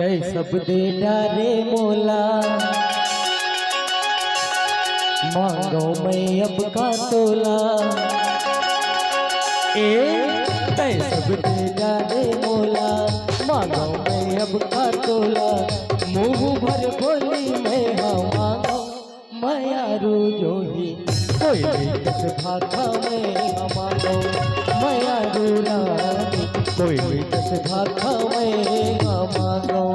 कई सब दे डारे मोला, मांगो मैं अब का तोला। कई सब दे डारे मोला, मांगो मैं अब का तोला। मुँह भर बोली मैं हाँ मांगो मयारू जो ही, कोई नहीं कस भाखा मैं हाँ मांगो मयारू रानी, कोई नहीं कस भाखा मैं हाँ मांगो।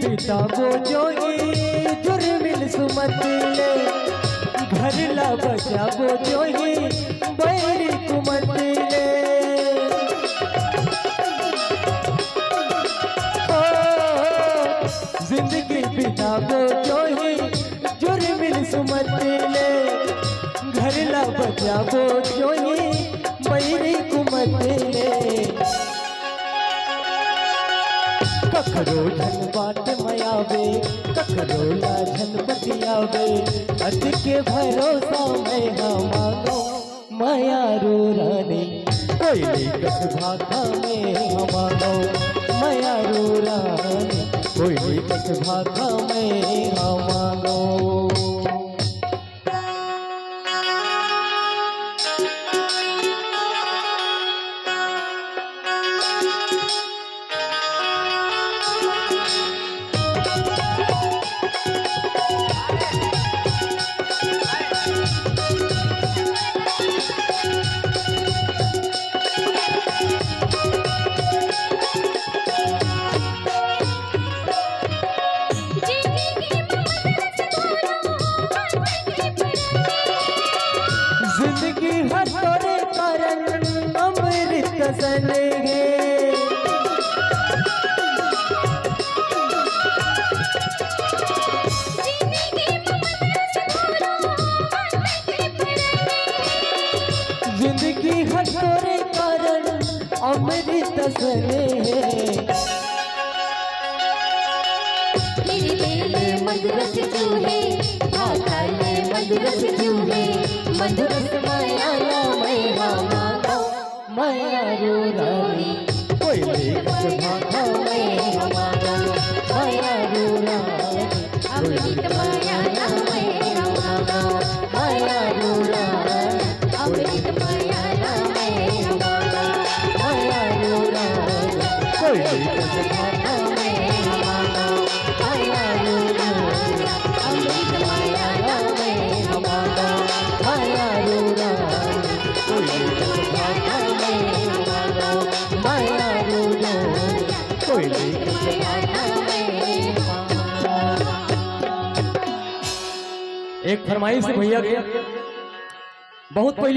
पिताबो जोगी जुर्मिल सुमतिले, घर ला बचाबो जोगी बैरी कुमतिले। जिंदगी पिताबो जोगी जुर्मिल सुमतिले, घर ला बचाबो जोगी बैरी कुमतिले। कखरो धन बाट मयावे, कखरो लाझन बतियावे, अति के भरोसा मैं हाँ मांगो मयारू रानी, कोई नहीं कस भाखा मैं हाँ मांगो मयारू रानी, कोई नहीं कस भाखा मैं हाँ मांगो। जिंदगी हर तोरे कारण अमृत सनेगे, जिंदगी हर तोरे कारण अमृत सनेगे। मधुरस चूहे भाखाले मधुरस चूहे, मधुरस मायाला मैं हाँ मांगो मयारू रानी, कोई नहीं कस भाखा मैं हाँ मांगो मयारू रानी, अमृत मायाला मैं हाँ मांगो मयारू रानी, अमृत मायाला मैं हाँ मांगो मयारू रानी, कोई नहीं कस भाखा मैं हाँ मांगो मयारू रानी, अमृत मायाला मैं हाँ मांगो मयारू रानी, कोई नहीं कस भाखा मैं हाँ मांगो मयारू रानी, कोई नहीं कस मायाला मैं हाँ मांगो। एक फरमाइश भैया के बहुत पहले